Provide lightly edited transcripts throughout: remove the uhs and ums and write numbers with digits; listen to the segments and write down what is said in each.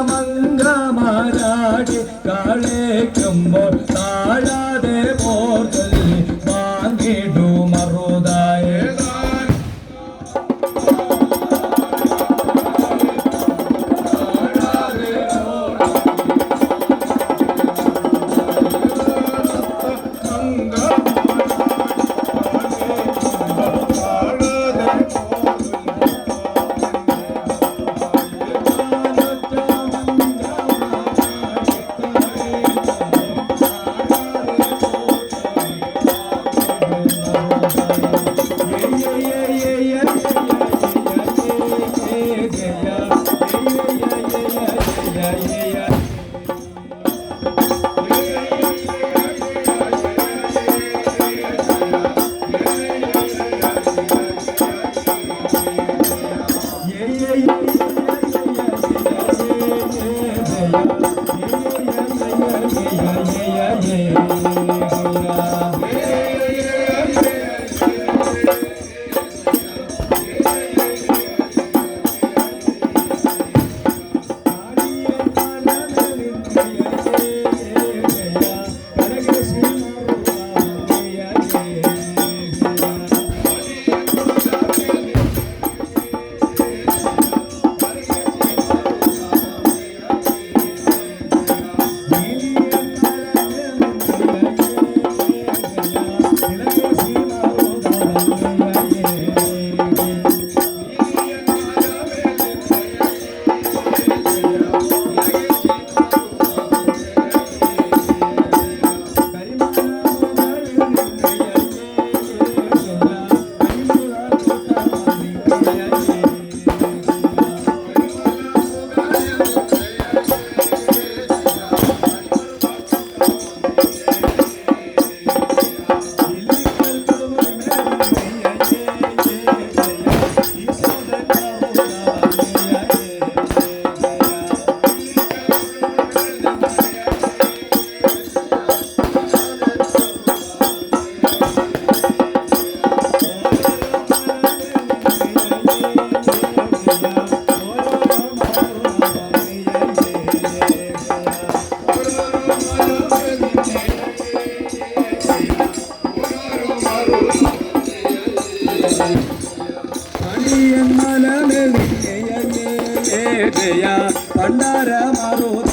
മംഗമാരാടി കളേക്കുമ്പോൾ താഴാതെ പോർത്തല്ലി വാങ്ങിടു മറുതായ പണ്ടാര മറുത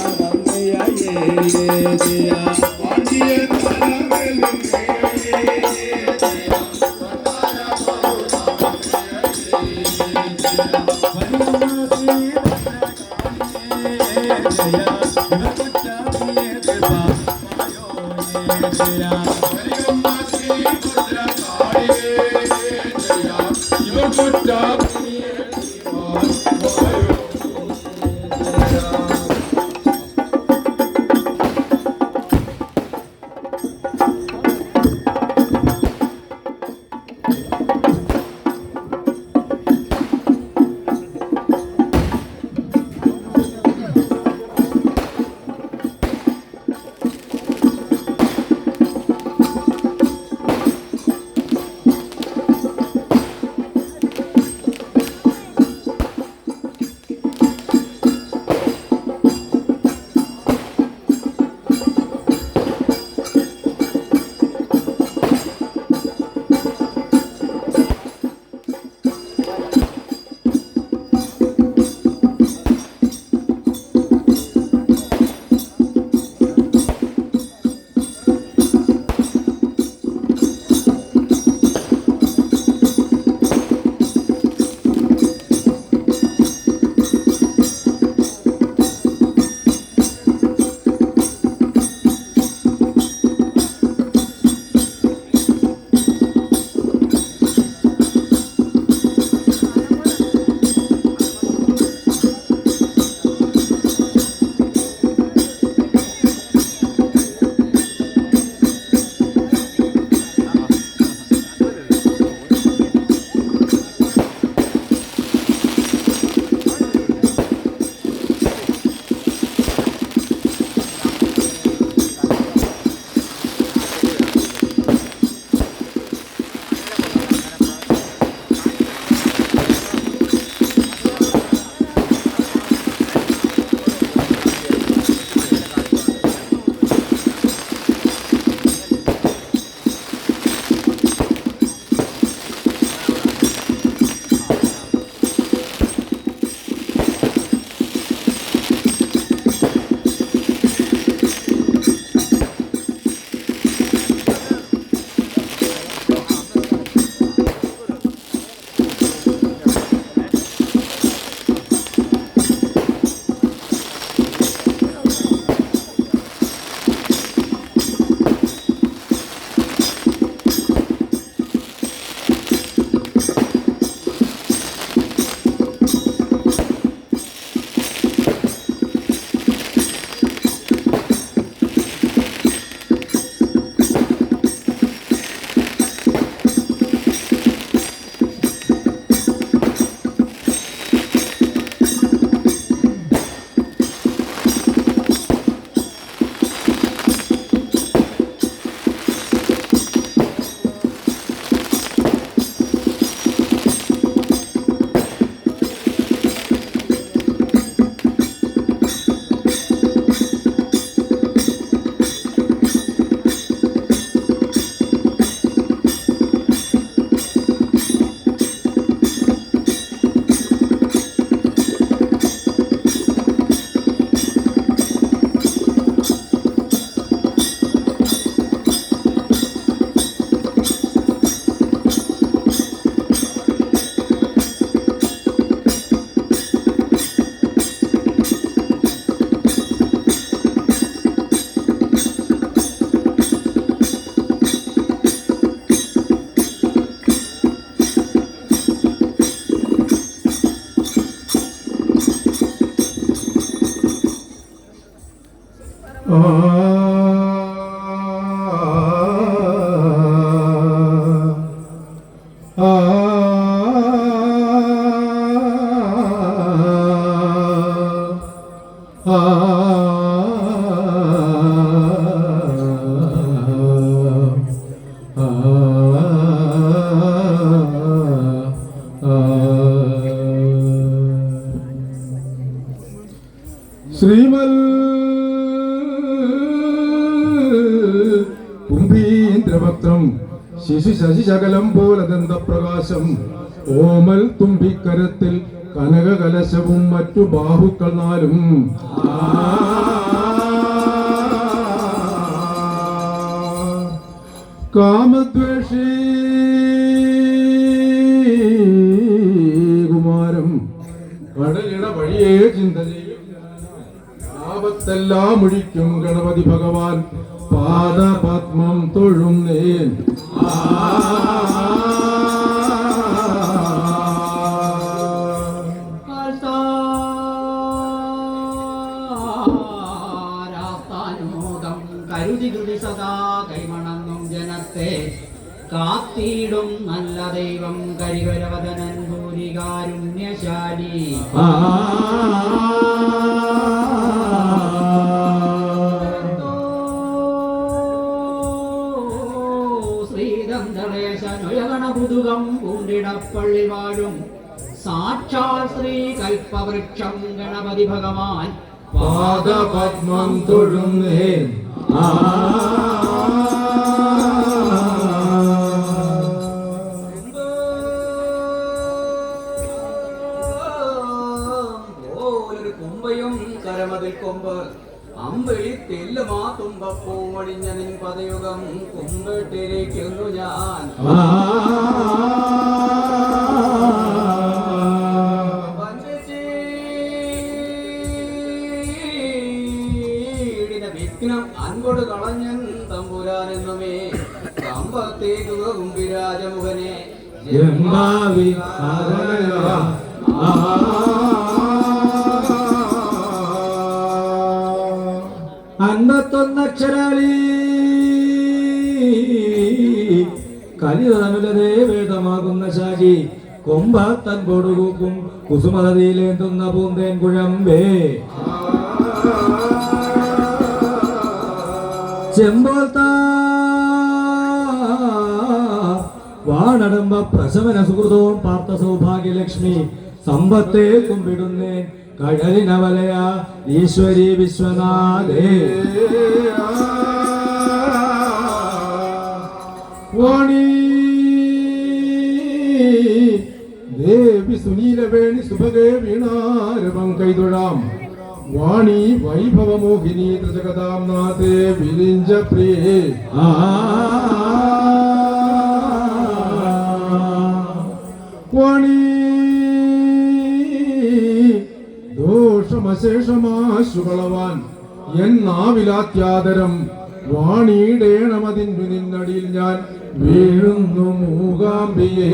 ശ്രീമൽ കുംഭീന്ദ്രവക്ത്രം ശിശു ശശിശകലം പോലദന്തപ്രകാശം ഓമൽ തുമ്പിക്കരത്തിൽ കനകകലശവും മറ്റു ബാഹുക്കൾ നാലും കാമദ്വേഷീ കുമാരം കടലിട വഴിയേ ചിന്ത ചെയ്യും ആപത്തെല്ലാം ഒഴിക്കും ഗണപതി ഭഗവാൻ പാദപത്മം തൊഴുന്നേൻ കരുതി സദാ കൈമണങ്ങും ജനത്തെ കാത്തിടും നല്ല ദൈവം കരികരവദനൻ ഭൂരികാരുണ്യശാലി ശ്രീദന്തളേശനുയഗണപുതുകം പൂണ്ടിടപ്പള്ളി വാഴും സാക്ഷാൽ ശ്രീ കൽപ്പവൃക്ഷം ഗണപതി ഭഗവാൻ പാദപത്മം തൊഴുന്നേൻ പോലൊരു കുമ്പയും കരമതിൽ കൊമ്പ് അമ്പിളി തെല്ലുമാ തുമ്പപ്പൂമണിഞ്ഞ നിൻ പദയുഗം കുമ്പിട്ടിരിക്കുന്നു ഞാൻ വിഘ്നം അൻകൊട് കളഞ്ഞൻ തമ്പുരാനെന്നുമേ കമ്പത്തേകും വിരാജമുഖനെ അൻപത്തൊന്നക്ഷരാളി കലിതമിലതേ വേദമാകുന്ന ശാഖി കൊമ്പത്തൻ കൊടുകൂക്കും കുസുമതയിലേന്തുന്ന പൂന്തേൻ കുഴമ്പേ ചെമ്പോൽത്ത വാണടമ്പ പ്രശമന സുഹൃതവും പാർത്ത സൗഭാഗ്യലക്ഷ്മി സമ്പത്തെ കുമ്പിടുന്നേ കടലിനവലയ ഈശ്വരി വിശ്വനാഥേ വാണി ദേവി സുനീലവേണി സുഭഗേ വീണാരവം കൈതൊഴാം വാണി വൈഭവമോഹിനി ത്രിജഗതാം നാഥേ വിരിഞ്ച പ്രിയേ വാണി ദോഷമശേഷമാശുകളവാൻ എന്നാവിലാത്യാദരം വാണിയിടേണമതിന്നു നിന്നടിയിൽ ഞാൻ വീഴുന്നു മൂകാംബിയേ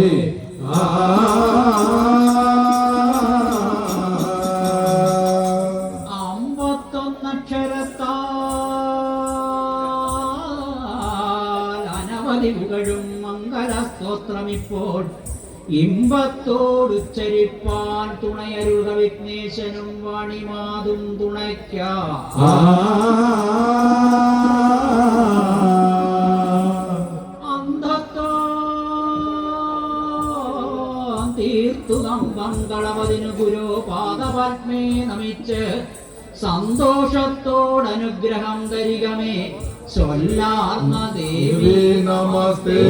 അനവധി പുകഴും മംഗലസ്തോത്രമിപ്പോൾ ഇമ്പത്തോടുച്ചരിപ്പാൻ തുണയരുക വിഘ്നേശനും വാണിമാതും തുണയ്ക്കാം തീർത്തുകം പങ്കളവതിനു ഗുരു പാദപത്മേ നമിച്ച് സന്തോഷത്തോടനുഗ്രഹം തരികമേ ചൊല്ലാർന്ന ദേവി നമസ്തേ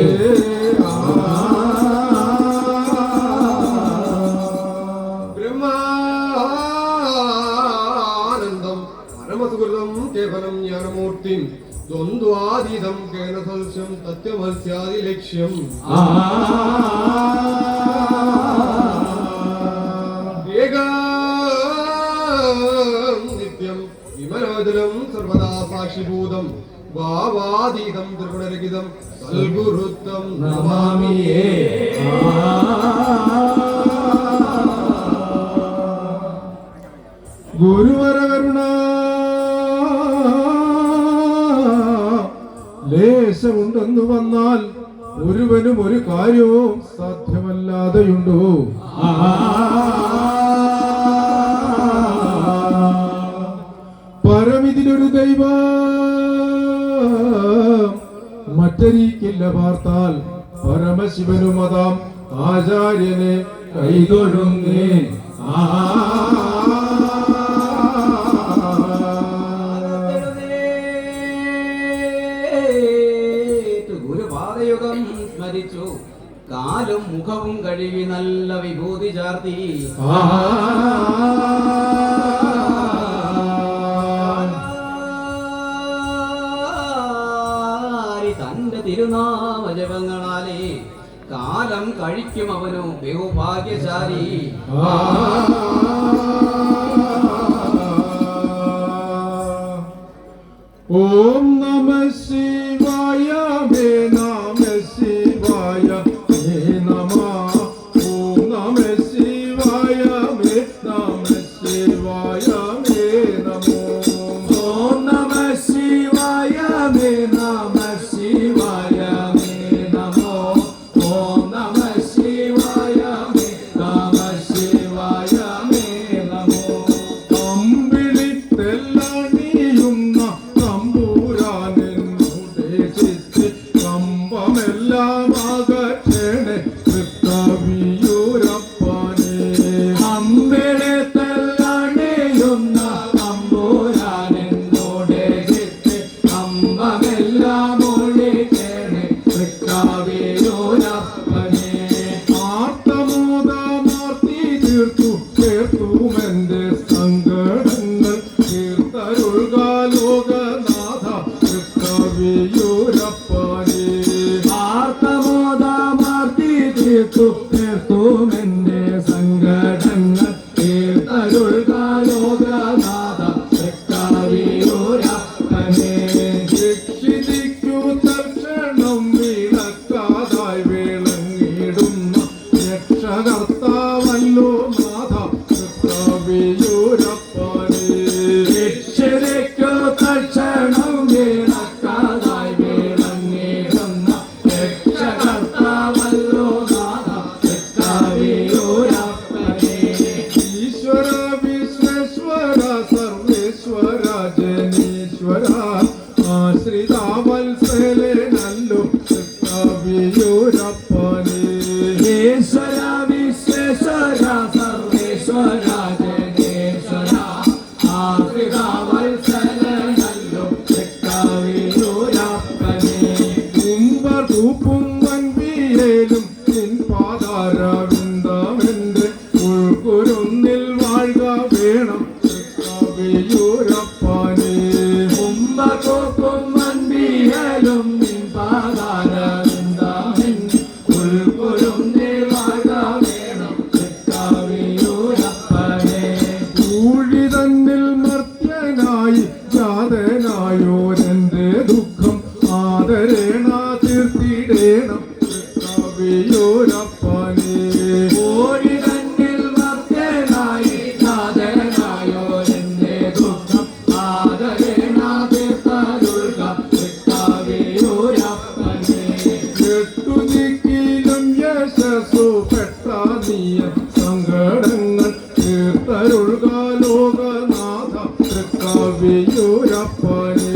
ബ്രഹ്മാനന്ദം പരമസുഹൃതം കേവലം ജ്ഞാനമൂർത്തിം ദ്വന്ദ്വാതീതം കേനസൽസ്യം തത്വമസ്യാദിലക്ഷ്യം നിത്യം വിമലോദരം സർവദാ സാക്ഷിഭൂതം ഭാവാതീതം ത്രിഗുണരഹിതം സൽഗുരുത്വം നമാമിയേ ഗുരുവരകരുണ ലേശമുണ്ടെന്നു വന്നാൽ ഒരുവനും ഒരു കാര്യവും സാധ്യമല്ലാതെയുണ്ടോ? പരമിതിലൊരു ദൈവം മറ്റരിക്കില്ല പാർത്താൽ പരമശിവനുമതാം ആചാര്യനെ കൈതൊഴുന്നേ. ഗുരുപാദയുഗം സ്മരിച്ചു കാലും മുഖവും കഴുകി നല്ല വിഭൂതി ചാർത്തി തന്റെ തിരുനാമജപങ്ങളാലേ കാലം കഴിക്കും അവനു ബഹുഭാഗ്യശാലി. ഓം നമ ശിവായ മേ നമ ശിവായ മേ നമ. ഓം നമ ശിവായ മേ നമ ശിവായ മേ നമോ. ഓം നമ ശിവായ മേ നമ ശിവായ മേ നമോ. ഓം നമ ശിവായ മേ നമ ശിവായ മേ നമോ. അമ്പിളി തെല്ലണിയുന്ന തമ്പുരാനെന്നുടെ ചിത്ത് കമ്പമെല്ലാം അകറ്റണേ തൃക്കവിയൂരപ്പനേ. അമ്പിളി തെല്ലണിയുന്ന തമ്പുരാനെന്നോടെ ചിത്ത് കമ്പമെല്ലാം ഒഴിക്കണേ തൃക്കവിയൂരപ്പനേ. ആർത്തമോദമാർത്തി തീർത്തുമെന്റെ സങ്കടങ്ങൾ തീർത്തരുൾക ലോകനാഥ തൃക്കവിയൂരപ്പനേ. ആർത്തമോദമാർത്തി തീർത്തുമെന്റെ സങ്കടങ്ങൾ തീർത്തരുൾക ലോകനാഥ തൃക്കവിയൂരപ്പനേ. രക്ഷിതിക്കു തൽക്ഷണം വിളക്കാതായി വിളങ്ങിടുന്ന രക്ഷകർത്താവല്ലോ നാഥ തൃക്കവിയൂരപ്പനേ. രക്ഷയ്ക്കു തൽക്ഷണം വിളക്കാതായി വിളങ്ങിടുന്ന രക്ഷകർത്താവല്ലോ നാഥ തൃക്കവിയൂരപ്പനേ. ഈശ്വര വിശ്വേശ്വര സർവേശ്വര ജനീശ്വര ആശ്രിതാവത്സലനല്ലോ തൃക്കവിയൂരപ്പനേ. ഈശ്വര വിശ്വേശ്വര സർവേശ്വര ജഗേശ്വര ആശ്രിതവത്സലനല്ലോ തൃക്കവിയൂരപ്പനേ. കുംഭർ തൂപ്പും വൻപിയേലും നിൻ പാതാരവിന്ദമെന്റെ ഉൾക്കുരുന്നിൽ വാഴ്ക വേണം തൃക്കവിയൂരപ്പനേ. കുംഭകോപ്പും മൻപിയലും നിൻ പാതാരവിന്ദമെൻ ഉൾക്കുരുന്നിൽ വാഴ്ക വേണം തൃക്കവിയൂരപ്പനേ. ഊഴി തന്നിൽ മർത്യനായി ജാതനായോരെന്റെ ദുഃഖം ആദരേണ തീർത്തിടേണം തൃക്കവിയൂരപ്പനേ. ഓടി തന്നിൽ മർത്യനായി നാഥനായോരെന്റെ ദുഃഖം ആദരേണ തീർത്തരുൾക തൃക്കവിയൂരപ്പനേ. കെട്ടുനിക്കിലും യശസ്സു പെട്ട നീയ സങ്കടങ്ങൾ തീർത്തരുൾക ലോകനാഥ തൃക്കവിയൂരപ്പനേ.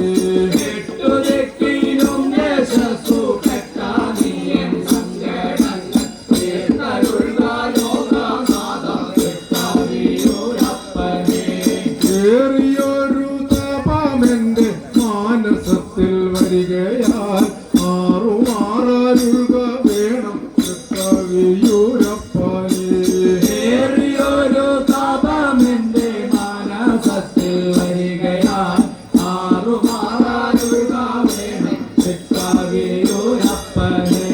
എട്ടുദിക്കിലും യശസ്സു പെട്ട നീയൻ സങ്കടങ്ങൾ തീർത്തരുൾക ലോകനാഥ തൃക്കവിയൂരപ്പനേ. ഏറിയൊരു തപമെന്റെ മാനസത്തിൽ വരികയാൽ ആറുമാറരുൾക വേണം തൃക്കവിയൂരപ്പനേ. ഏറിയൊരു താപമെന്റെ മാനസത്തിൽ വരികയാൽ ആറുമാറരുൾക വേണം തൃക്കവിയൂരപ്പനേ.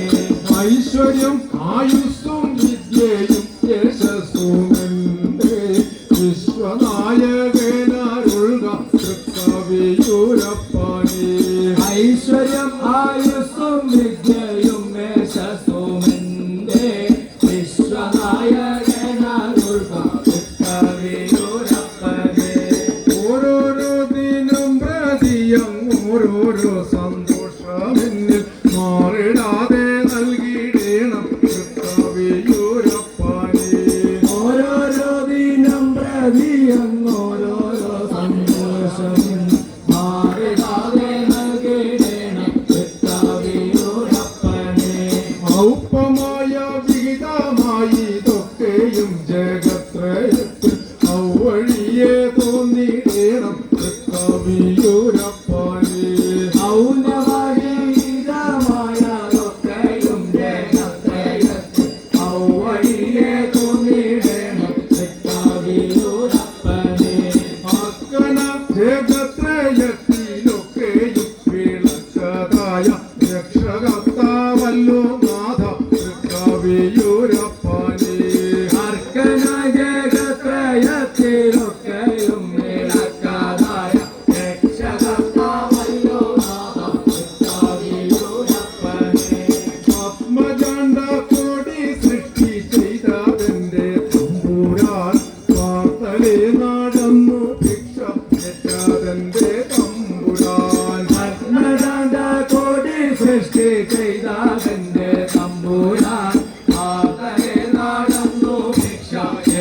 ഐശ്വര്യം ആയുസ്സും വിദ്യയും യശസ്സുമെന്റെ വിശ്വനായകനരുൾക തൃക്കവിയൂരപ്പനേ. ഐശ്വര്യം ആയുസ്സും വിദ്യയും യശസ്സുമെന്റെ വിശ്വനായകനരുൾക തൃക്കവിയൂരപ്പനേ. ഓരോരോ ദിനം പ്രതിയം ഓരോരോ സന്തോഷം തൃക്കാവിയൂരപ്പനെ ഔന്നവനീതമായൊക്കെയും ജനത്രയത്തിൽ ഔവഴിയെ തുണിടണം തൃക്കാവിയൂരപ്പനെ. അക്കന ജഗത്രയത്തിലൊക്കെയും വിളക്കതായ രക്ഷകർത്താവല്ലോ നാഥ തൃക്കാവിയൂരപ്പനെ. അർക്കന ജഗത്രയത്തിലൊക്കെയും വിളക്കതായ രക്ഷകർത്താവല്ലോ നാഥ തൃക്കാവിയൂരപ്പനെ. ആത്മജാണ്ട കോടി സൃഷ്ടി ചെയ്തതിന്റെ തമ്പുരാൻ പാർത്തലേ നടന്നു ഭിക്ഷ ഏറ്റതിന്റെ തമ്പുരാൻ. ആത്മദാന കോടി സൃഷ്ടി ചെയ്തതിന്റെ തമ്പുരാൻ ആർത്തരെ നടന്നു ഭിക്ഷ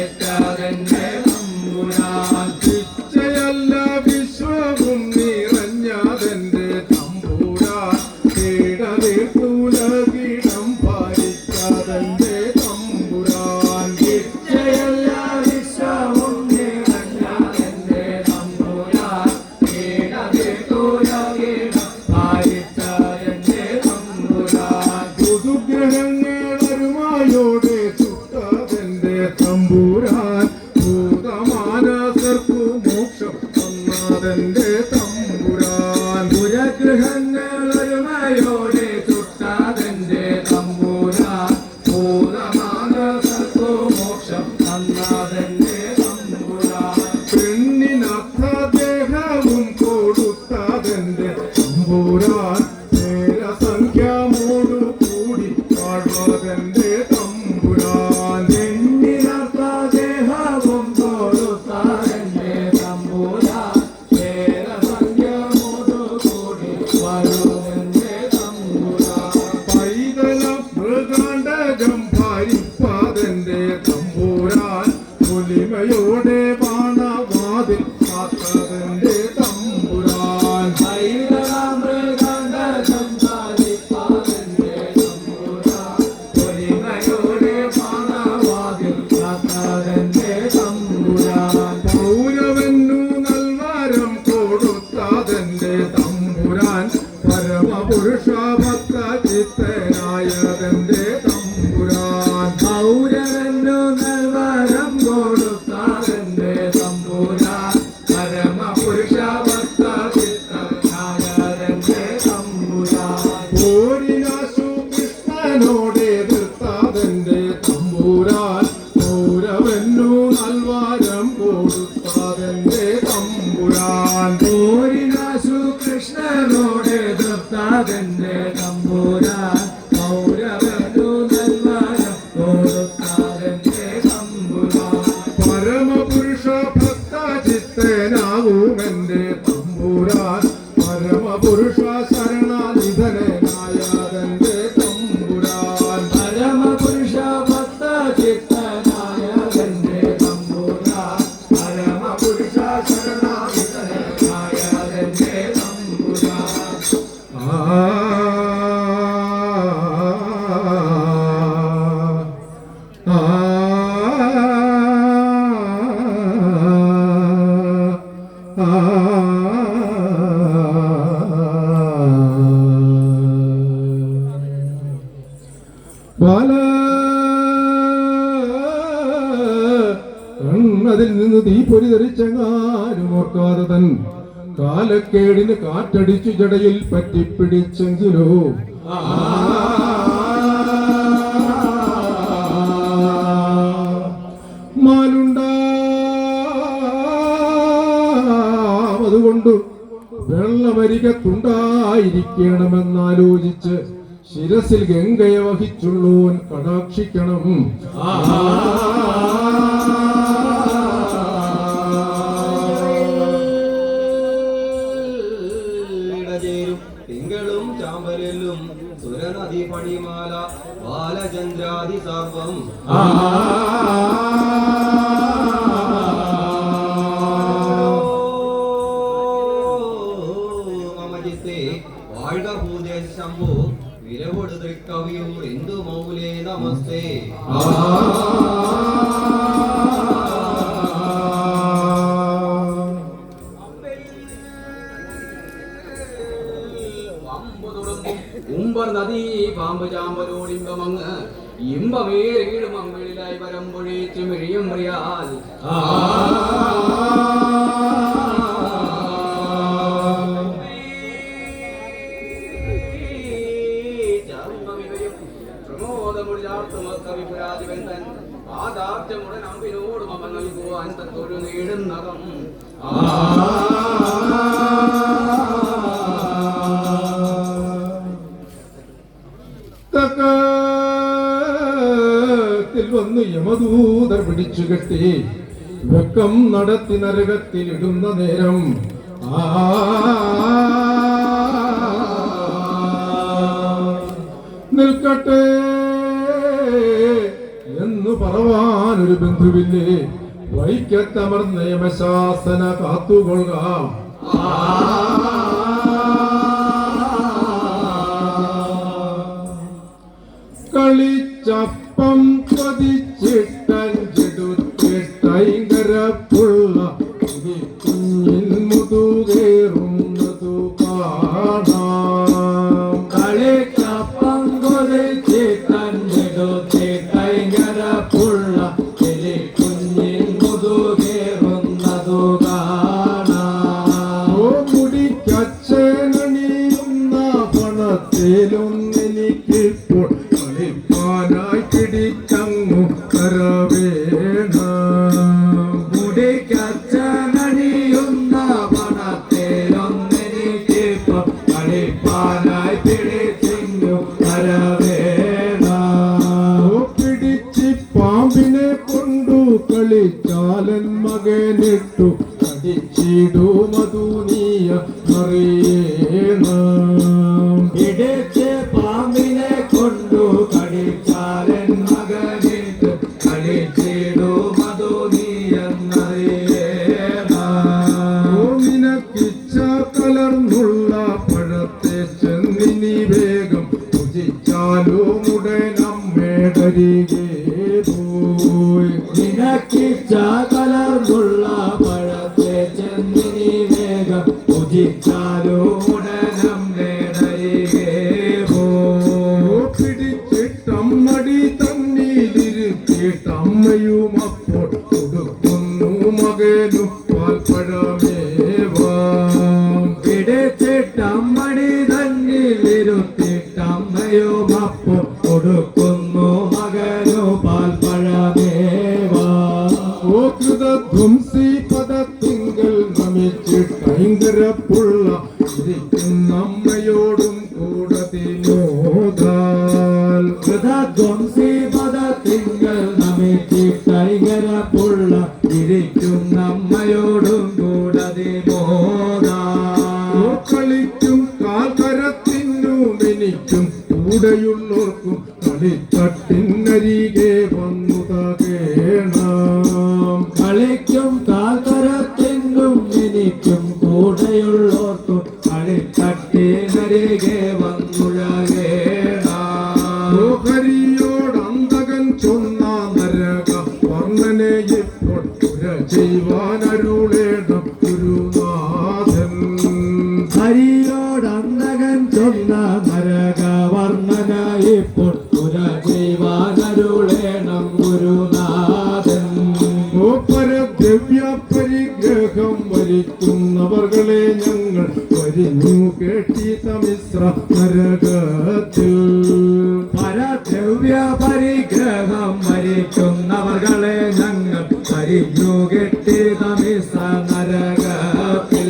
ഏറ്റതിന്റെ തമ്പുരാൻ. ഇച്ഛയല്ല വിശ്വവും നിറഞ്ഞതെന്റെ തമ്പുരാൻ കേടതീർത്തുലകിടം ഭരിച്ചതെന്റെ തമ്പുരാൻ. ഇച്ഛയല്ല വിശ്വവും നിറഞ്ഞതെന്റെ തമ്പുരാൻ കീഴതിർത്തുലകിടം ഭരിച്ചതെന്റെ തമ്പുരാൻ. പുതുഗ്രഹങ്ങളരുമായോടെ ചുട്ടതെന്റെ തമ്പുരാൻ ഭൂതമാനസർക്കു മോക്ഷം തന്നതെന്റെ തമ്പുരാൻ. പുരഗൃഹങ്ങളൊരുമയോടെ ചുട്ടാതെന്റെ തമ്പുരാൻ ഭൂതമാനസർക്കു മോക്ഷം തന്നതെന്റെ തമ്പുരാൻ. പെണ്ണിനർത്ഥ ദേഹവും കൊടുത്തതെന്റെ തമ്പുരാൻ നേരസംഖ്യമോടു കൂടി വാഴ്വതെന്റെ തമ്പുരാൻ. പെണ്ണിനർത്ഥ ദേഹവും കൊടുത്തതെന്റെ തമ്പുരാൻ വേദസംഖ്യമോടു കൂടി വരുമെന്റെ തമ്പുരാൻ. പൈതല മൃഗാണ്ടകം ഭരിപ്പതെന്റെ തമ്പുരാൻ പൊലിമയോടെ ബാണവാതിൽ കാത്തതെന്റെ തമ്പുരാൻ. പൈതൃകമൃഗാന്തകം പാലിപ്പാതെന്റെ തമ്പുരാൻ പൊലിമയോടെ പാണവാതിൽ കാത്തതെന്റെ തമ്പുരാൻ. പൗരവന്നു നൽവാരം കൊടുത്തതെന്റെ തമ്പുരാൻ പരമപുരുഷ ഭക്ത ചിത്തനായതെന്റെ തമ്പുരാൻ. പൗരവന്നു നൽവരം കൊടുത്താതെന്റെ തമ്പുരാൻ പരമപുരുഷ ഭക്ത ചിത്തനായതെന്റെ തമ്പുരാൻ. പോരിനാശു കൃഷ്ണനോടെ എതിർത്തതെന്റെ തമ്പുരാൻ പൗരവന്നു നൽവാരം കൊടുത്തതെന്റെ തമ്പുരാൻ. പോരിനാശു കൃഷ്ണനോട് എതിർത്താതെന്റെ തമ്പുരാൻ പൗരവനു നൽവരം കൊടുത്താതെന്റെ തമ്പുരാൻ. പരമപുരുഷ ഭക്ത ചിത്തനാകുമെന്റെ തമ്പുരാൻ പരമപുരുഷ ശരണാനിധനായതെന്റെ തമ്പുരാൻ. പരമപുരുഷ ഭക്ത ചിത്തനായതെന്റെ തമ്പുരാൻ പരമപുരുഷ ശരണാഗതനായതെന്റെ തമ്പുരാൻ. ആ ആ അതിൽ നിന്ന് തീപ്പൊരി തെറിച്ചെങ്ങാനും ഓർക്കാതെ തൻ കാലക്കേടിന് കാറ്റടിച്ചു ജടയിൽ പറ്റിപ്പിടിച്ചെങ്കിലോ അതുകൊണ്ട് വെള്ളമരികത്തുണ്ടായിരിക്കണമെന്നാലോചിച്ച് ശിരസിൽ ഗംഗയെ വഹിച്ചുള്ളൂൻ കടാക്ഷിക്കണം. തിങ്കളും ചാമ്പലും സുരനദി പണിമാല ബാലചന്ദ്രാദി സർവം മമജിത്തെ വാഴ്ക പൂജ ശംഭു വിരവൊടു തൃക്കവിയൂർ എന്തു മൗലേ നമസ്തേ. അമ്പു തുളുമ്പും ഉമ്പർ നദീ പാമ്പ് ചാമ്പലോടിമ്പമങ്ങ് ഇമ്പമേറിയിടും അമ്പിളിലായി വരമ്പൊഴിച്ചു മിഴിയും പ്രിയാൽ പ്രമോദമുടിയാർത്തുമക്കവിപുരാതിബന്ധൻ ആദാബ്ജമുടൻ അമ്പിനോടും അവൻ നൽകുവാൻ തത്തൊരു നേടുന്നകം വന്നു യമദൂതർ പിടിച്ചു കെട്ടി വെക്കം നടത്തി നരകത്തിലിടുന്ന നേരം നിൽക്കട്ടെ എന്ന് പറവാനൊരു ബന്ധുവില്ലേ വൈക്കത്തമർന്ന യമശാസന കാത്തുകൊള്ളുക കളിച്ചപ്പം പതിച്ചിട്ടഞ്ചെടുത്തിട്ടൈങ്കരപ്പുള്ള കുഞ്ഞിൻ മുതുകേറുന്നതു കാണാം കളിച്ചപ്പം കൊതിച്ചിട്ടഞ്ചെടുത്തിട്ടൈങ്കരപ്പുള്ള കുഞ്ഞിൻ മുതുകേറുന്നതു കാണാം മുടിക്കച്ചേനണിയുന്ന പണത്തിലൊന്നെനിക്കിപ്പോൾ കളിപ്പാനായി പിടിച്ചങ്ങു കരവേണം മുടിക്കച്ചണിയുന്ന പണത്തിലൊന്നെനിക്കിപ്പോൾ കളിപ്പാനായി പിടിച്ചിങ്ങു കരവേണം പിടിച്ച് പാമ്പിനെ കൊണ്ടു കളിച്ചാലൻ മകനിട്ടു കടിച്ചിടുമതു നീയ അറിയണം പിടിച്ച് പാമ്പിനെ കൊണ്ടു കടിച്ചാലൻ മകനിട്ട് കളിച്ചിടുമതു നീയെന്നറിയണം നിനക്കിച്ച കലർന്നുള്ള പഴത്തെ ചെന്നിനി വേഗം ഭുജിച്ചാലും ഉടനമ്മേടരികെ പോയി നിനക്കിച്ച കലർന്നുള്ള പഴത്തെ ചെന്നിനി വേഗം ഭുജിച്ചാലും ഉടനമ്മേടരികെ പിടിച്ചിട്ടമ്മടി തന്നിലിരുത്തിയിട്ടമ്മയും അപ്പോൾ കൊടുക്കുന്നു മകനും പാൽപ്പഴമേവാം പിടിച്ചിട്ടമ്മടി തന്നിലിരുത്തിട്ടമ്മയും അപ്പോൾ കൊടുക്കുന്നു മകനു പാൽപ്പഴമേവാം ധ്വംസി പദത്തിങ്കൽ നമിച്ചിട്ടൈങ്കരപ്പുള്ള ഇരിക്കുന്നമ്മയോടും കൂടതിനോദാൽ ധ്വംസി പദത്തിങ്കൽ നമിച്ചിട്ടൈങ്കരപ്പുള്ള ഇരിക്കുന്നമ്മയോടും കൂടതിനോദാൽ കളിക്കും കാൽക്കരത്തിനും എനിക്കും കൂടെയുള്ളവർക്കും കളിത്തട്ടിനരികെ വന്നു തകേണം കളിക്കും കാൽക്കരത്തിനും എനിക്കും കൂടെയുള്ളോർക്കും കളിത്തട്ടിനരികെ വന്നുഴകേണം ഹരിയോടന്തകൻ ചൊന്ന നരക വർണ്ണനെ ഇപ്പോൾ പുര ചെയ്യുവാനരുളേണം ഗുരുനാഥൻ ഹരിയോടന്തകൻ ചൊന്ന നരകവർണ്ണന ഇപ്പോൾ പുര ചെയ്യുവാനരുളേണം ഗുരുനാഥൻ പരദ്രവ്യ പരിഗ്രഹം വരിക്കുന്നവർകളെ ഞങ്ങൾ വരിഞ്ഞു കേട്ടി തമിശ്ര നരകത്തിൽ പരദ്രവ്യ പരിഗ്രഹം വരിക്കുന്നവർകളെ ഞങ്ങൾ വരിഞ്ഞു കെട്ടി തമിശ്ര നരകത്തിൽ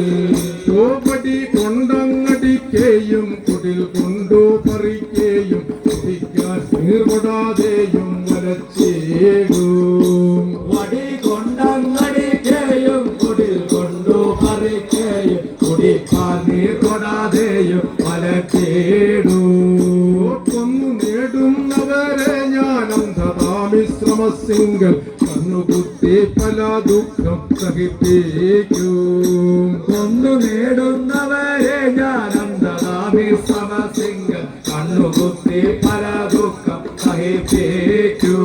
കോപടി കൊണ്ടങ്ങടിക്കേയും കുടിൽ കൊണ്ടു പറിക്കേയും കുടിക്കാൻ നീർകൊടാതെയും വരച്ചേകും വടി കൊണ്ടങ്ങടിക്കെയും കുടിൽ കൊണ്ടു പറിക്കെയും കുടിക്കാൻ നീർ കൊടാതെയും വലക്കേടൂ കൊന്നു നേടുന്നവരെ ഞാനന്ധതാമിശ്രമസിംഗൽ കണ്ണുകുത്തി പല ദുഃഖം സഹിപ്പിക്കും കൊന്നു നേടുന്നവരെ ഞാനന്തരാമിശ്രമസിംഗൽ കണ്ണുകുത്തി പല ദുഃഖം സഹിപ്പിക്കൂ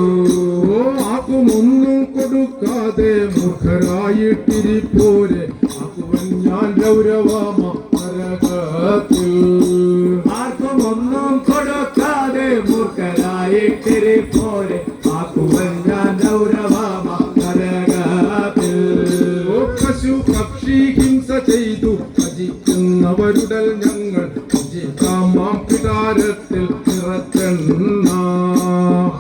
ആക്കുമൊന്നും കൊടുക്കാതെ മൂർഖരായിട്ടിരിപ്പോരെ ആക്കുവൻ ഞാൻ ഗൗരവമ നരകത്തിൽ ചെയ്തു ഭജിക്കുന്നവരുടൽ ഞങ്ങൾ ഭജിക്കാമാം പിടാരത്തിൽ നിറച്ചെണ്ണ.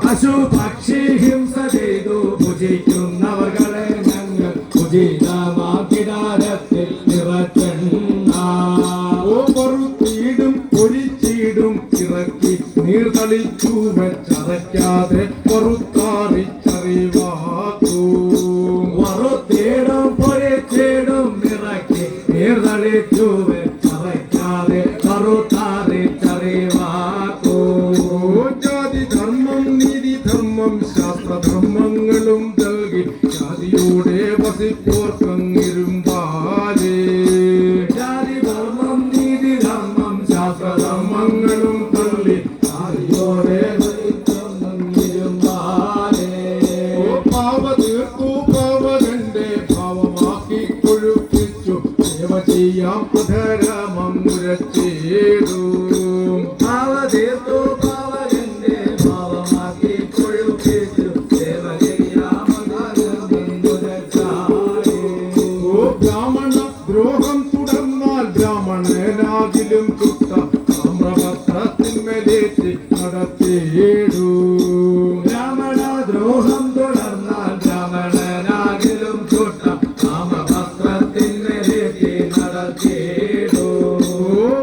പശു പക്ഷി ഹിംസ ചെയ്തു ഭുജിക്കുന്നവർകളെ ഞങ്ങൾ ഭുജിതമാക്കിടാരത്തിൽ നിറച്ചെണ്ണ. ഓ പൊറുത്തീടും പൊരിച്ചീടും ഇറക്കി നീർ തളിച്ചു വെച്ചറയ്ക്കാതെ പൊറുത്താറിച്ചറിവാക്കൂ. വറുത്തേടും പൊരിച്ചേടും ഇറക്കി നീർതളിച്ചു വെച്ചറയ്ക്കാതെ കറുത്താറിച്ചറിവാക്കൂ. ജാതി ധർമ്മം നീതി ധർമ്മം ശാസ്ത്രധർമ്മങ്ങളും നൽകി ജാതിയോടെ വസിപ്പോർക്കങ്ങിരുമ്പാലേ. ജാതി ധർമ്മം നീതി ധർമ്മം ശാസ്ത്രധർമ്മങ്ങളും തള്ളി ജാതിയോടെ ഓ പാവ തീർത്തു പാവകന്റെ ഭാവമാക്കി കൊഴുപ്പിച്ചു സേവ ചെയ്യാം പ്രധരമങ്ങുരച്ചേടും. ഭാവതീർത്തു ഭാവകന്റെ ഭാവമാക്കി കൊഴുപ്പിച്ചു സേവ ചെയ്യാമതുരച്ചായി. ഓ ബ്രാഹ്മണ ദ്രോഹം തുടർന്നാൽ ബ്രാഹ്മണനാകിലും ചുട്ട താമ്രപത്രത്തിന്മേലേറ്റി നടത്തിയിടും. ബ്രാഹ്മണ ദ്രോഹം തുടർന്നാൽ ബ്രാഹ്മണനാകിലും ചുട്ട കാമപത്രത്തിന്മേലേറ്റി നടത്തിയിടൂ. ഓ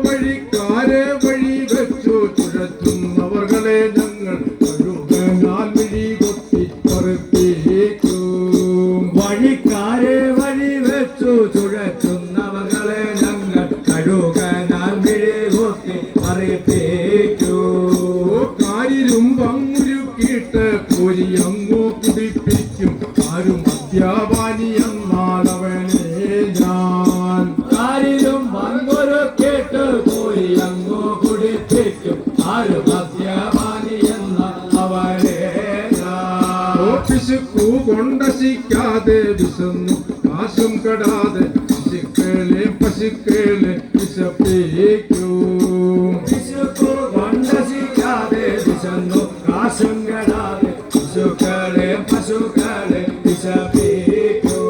വഴിക്കാരെ വഴി വെച്ചു ചുഴറ്റുന്നവർകളെ ഞങ്ങൾ കഴുകനാൽ വിഴി കൊത്തി പറിപ്പിക്കും. വഴിക്കാരെ വഴി വെച്ചു ചുഴറ്റുന്നവകളെ ഞങ്ങൾ കഴുകനാൽ വിഴികൊത്തി മറിപ്പിക്കൂ. ഓ കാരിലും പങ്ങുരുക്കിയിട്ട് പൊരിയങ്ങു കുടിപ്പിക്കും ആരും മദ്യപാനി എന്നാലവനെ ഞാൻ. ആരിലും വന്നൊരു കേട്ട് പോയി അങ്ങോ കുടിപ്പിക്കും ആരും മദ്യപാനി എന്ന അവരെ ഓ പിശുക്കു കൊണ്ടശിക്കാതെ വിശന്നു കാശും കെടാതെ പശുക്കളെ പശുക്കളെ വിശപ്പിക്കും. വിശുക്കു കൊണ്ടശിക്കാതെ വിശന്നു കാശും കെടാതെ പശുക്കളെ വിശപ്പിക്കൂ.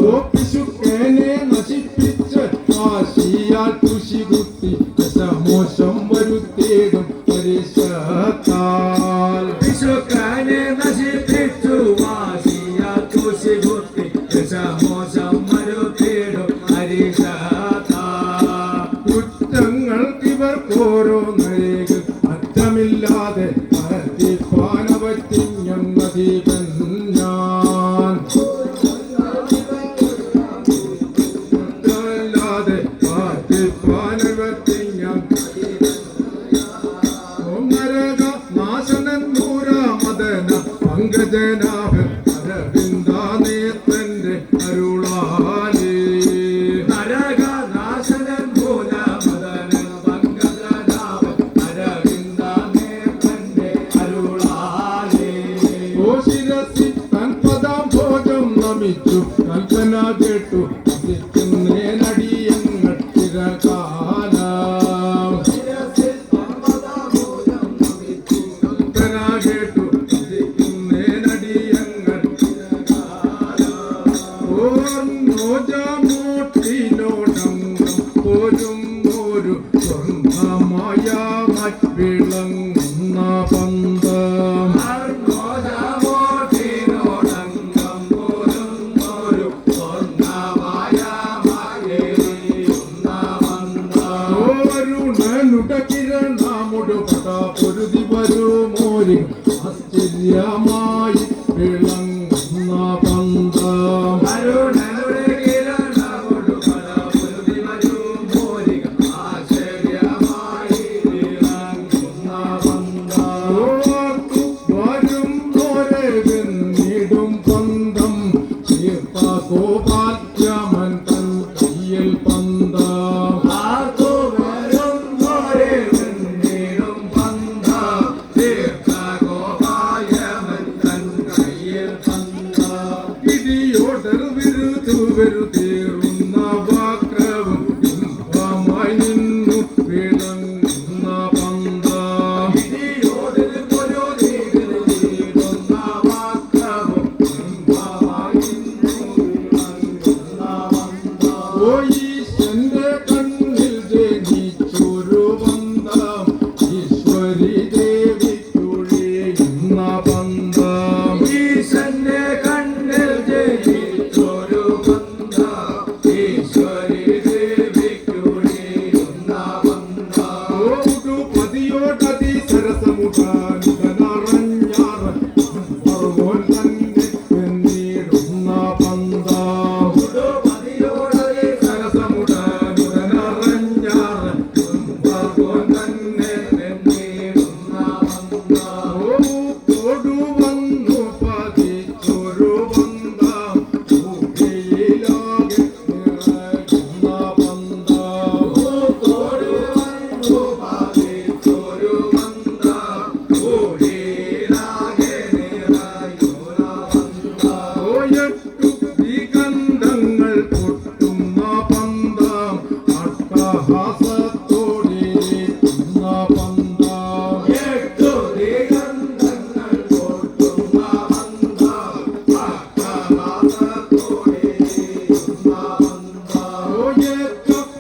ഓ പിശുക്കനെ നശിപ്പിച്ച് വാശിയാൽ കൃഷി കുത്തി ദശമോശം വരുത്തിയിടും പരിശത്താൽ. വിശുക്കനെ നശിപ്പിച്ചു വാശിയ തുഷി കുത്തി ദശമോശം മരുത്തിടും ഹരിഷാ. കുറ്റങ്ങൾക്കിവർക്കോരോന്നേക് അറ്റമില്ലാതെ പരത്തിപ്പാനവറ്റിഞ്ഞന്നതീപൻ ഞാൻ. അറ്റമില്ലാതെ പരത്തിപ്പാനവറ്റിഞ്ഞം നരക നാശനൻ നൂരാമദന പങ്കജനാഭ അരവിന്ദാനേത്രന്റെ അരുളാലേ. നരകനാശനൻ മൂലമദനൻ പങ്കജനാഭൻ അരവിന്ദനേത്രന്റെ അരുളാലേ. ഓ ശിരസി തൻ പദാം ഭോജം നമിച്ചു കൽപ്പന കേട്ടു നടിയങ്ങൾ ചിരകാലം. ശിരസിൽ പർവ്വതഭൂതം നമിച്ചു കൽപ്പന കേട്ടു നടിയങ്ങൾ ഓർമ്മോജമോട്ടിനോടങ്കം പോരും ഒരു സ്വർണ്ണമായ മറ്റിളങ്ങുന്ന പന്തം. ആർമോദമോട്ടിനോടങ്കം പോരുന്നൊരു സ്വർണ്ണമായ മായേറിയുന്ന മന്ദം. ഓരുണനുട കിരണമുടു പടാ പൊരുതി വരുമോരി ആശ്ചര്യമായി വിളങ്ങുന്ന പന്തം. അരുണനുടെ കിരണമൊടു പടപൊരുതി വരും മോരിക ആശ്ചര്യമായി വിളങ്ങുന്ന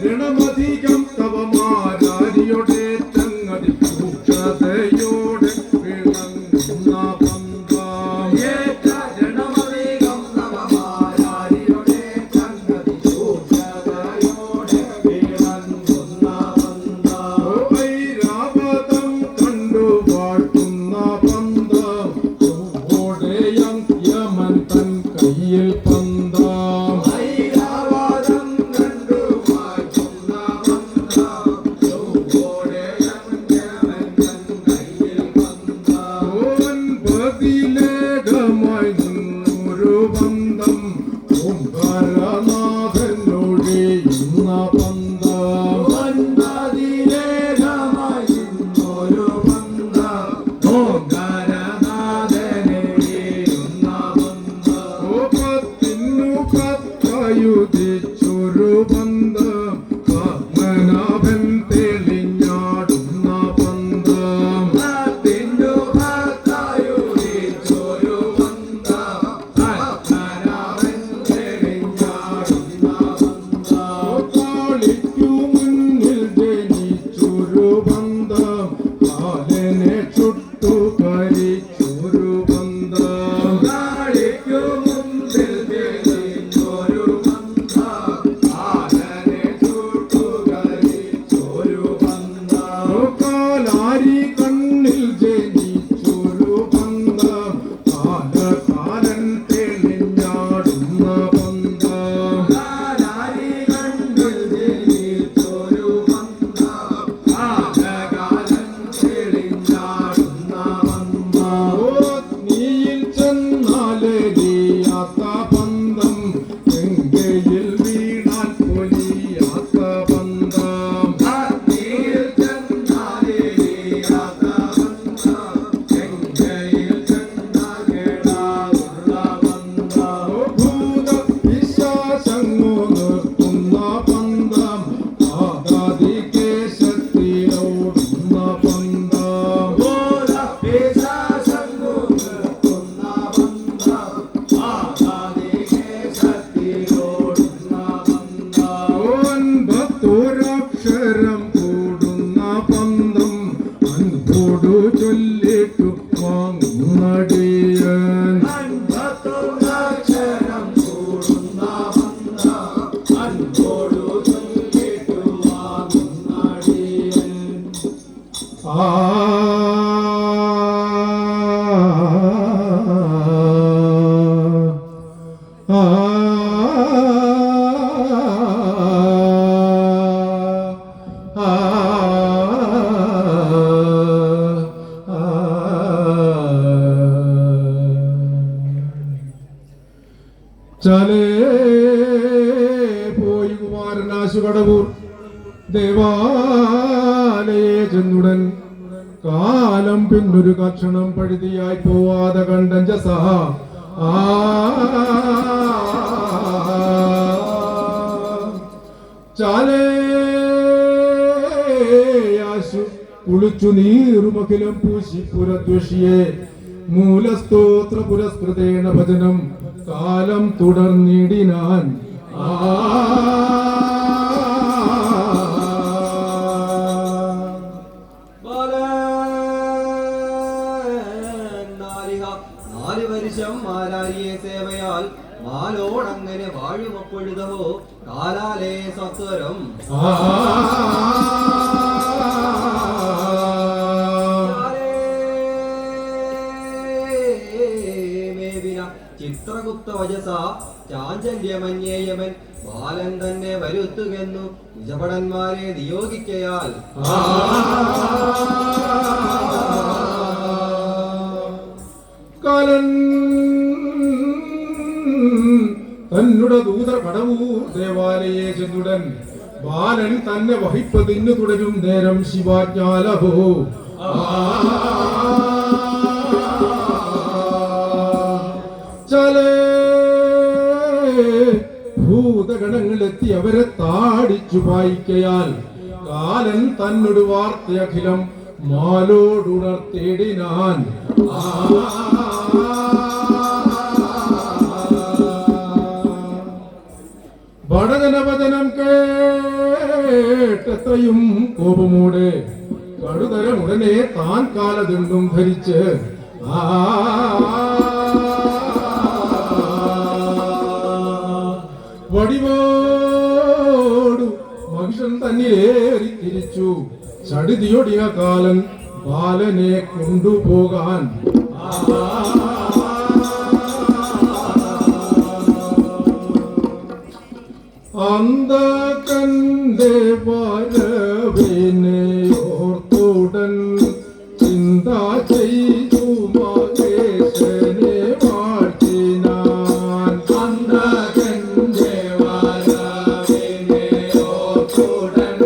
ഋണമധികം തവമാരാരിയുടെ ചങ്ങതി സൂക്ഷതയോടെ വിളങ്ങുന്ന പന്താം ഏറ്റ ജനമധികം നവമാരാരിയുടെ സംഗതി സൂക്ഷതയോടെ വിളങ്ങുന്ന പന്താം. ഐരാവതം കണ്ടു വാഴ്ത്തുന്ന പന്തം ചൊവ്വോടെയം യമൻ തൻ കയ്യിൽ പന്തം ഐരാവതം കണ്ടു വാഴ്ത്തുന്ന പന്താം. ചൊവ്വോടെ യമൻ തൻ കയ്യിൽ പന്താം. ഓൻപതിലേകമായി നിന്നൊരു ബന്ധം ഓംകാരനാഥനൊഴിയുന്ന പന്തം ഒൻപതിലേകമായി നിന്നൊരു പന്താം. ഓംകാരനാഥനെഴുന്ന പന്താം. ഓപത്തിനു കത്തായുധിച്ചൊരു ബന്ധം പത്മനാഭൻ തെളിഞ്ഞാടുന്ന പന്തം പത്തിനു പത്തായുധിച്ചൊരു പന്താം. പത്മനാഭൻ തെളിഞ്ഞാടുന്ന പന്താം. കാളിക്കു മുന്നിൽ ജനിച്ചൊരു ബന്ധം കാലനെ ചുട്ടു കരിച്ചൊരു ബന്ധം കാളിക്കു മുമ്പിൽ തെളിഞ്ഞൊരു പന്താം. ആനനെ ചുട്ടുകരിച്ചൊരു പന്താം. കാലാരി കണ്ണിൽ ജനിച്ചൊരു ബന്ധം കാലകാലൻ തെളിഞ്ഞാടുന്ന ബന്ധം കാലാരി കണ്ണിൽ ജനിച്ചൊരു പന്താം. ആനകാലൻ തെളിഞ്ഞാടുന്ന പന്താം. നീയിൽ ചെന്നാലെരിയാത്ത ബന്ധം ഗംഗയിൽ വീണാൽ പൊലിയാത്ത ബന്ധം അഗ്നിയിൽ ചെന്നാലെരിയാത്ത പന്താം. ഗംഗയിൽ ചെന്നാൽ കേടാകുള്ള പന്താം. ഭൂത പിശാചങ്ങു നിർത്തുന്ന ബന്ധം ആദാതി കേശത്തിലോടുന്ന ബന്ധം ഭൂതപിശാചങ്ങു നിർത്തുന്ന പന്താം. ആകാദികേശത്തിലോടുന്ന പന്താം. ഒൻപത്തൊരക്ഷരം കൂടുന്ന പന്തം അൻപോടു ചൊല്ലിട്ടു വാങ്ങുന്നടിയൻ അൻപത്തൊന്നക്ഷരം കൂടുന്ന പന്താം. അൻപോടു ചൊല്ലിട്ടു വാങ്ങുന്നടിയൻ. ആ ആ ചലേ പോയി കുമാരനാശു കടവൂർ ദേവാലയെ ചെന്നുടൻ കാലം പിന്നൊരു കക്ഷണം പഴുതിയായി പോവാതെ കണ്ടഞ്ച സഹ ചാലേയാശു കുളിച്ചു നീറുമഖിലം പൂശി പുരദ്വഷിയെ മൂലസ്തോത്ര പുരസ്കൃതേണ ഭജനം കാലം തുടർന്നിടിനാൻ നാല് വർഷം മാരാരിയെ സേവയാൽ മാലോടങ്ങനെ വാഴുമപ്പൊഴുതവോ കാലാലേ സത്വരം ചിത്രഗുപ്ത വജസ ചാഞ്ചല്യമന്യേയമൻ ബാലൻ തന്നെ വരുത്തുകെന്നു നിജപടന്മാരെ നിയോഗിക്കയാൽ കാലൻ തന്നുട ദൂതർ കടവൂർ ദേവാലയെ ചെന്നുടൻ ബാലൻ തന്നെ വഹിപ്പതിന്നു തുടരും നേരം ശിവാജ്ഞാലഹോ ചലേ ഭൂതഗണങ്ങളെത്തി അവരെ താടിച്ചു പായിക്കയാൽ കാലൻ തന്നൊരു വാർത്തയഖിലം മാലോടുണർത്തിടിനാൻ ഭടജനവചനം കേട്ട എത്രയും കോപമോടെ കടുതരം ഉടനെ താൻ കാലദണ്ഡും ധരിച്ച് വടിവോടു മഹിഷൻ തന്നിലേറി തിരിച്ചു. ചടുതിയൊടിയ കാലൻ ബാലനെ കൊണ്ടുപോകാൻ അന്തകന്റെ വരവിനെ ഓർത്തുടൻ ചിന്ത ചെയ്തു മഹേശനെ വാഴ്ത്തിനാൻ. അന്തകന്റെ വരവിനെ ഓർത്തുടൻ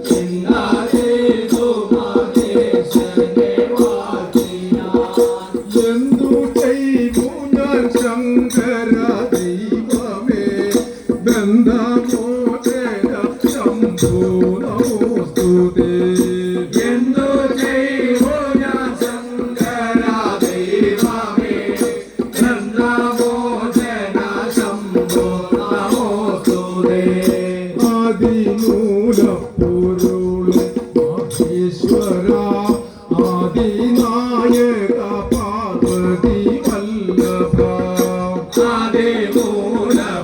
ചിന്ത ചെയ്തു മഹേശനെ വാഴ്ത്തിനാൻ. എന്തു ചെയ്തു ഞാൻ ശങ്കര ദൈവമേ ബന്ധമോചന ശംഭോ നമോസ്തുതേ. എന്തു ചെയ്തു ഞാൻ ശങ്കര ദൈവമേ ബന്ധമോചന ശംഭോ നമോസ്തുതേ. ആദിമൂലപ്പൊരുളേ മഹേശ്വര ആദിനായക പാർവതി വല്ലഭ.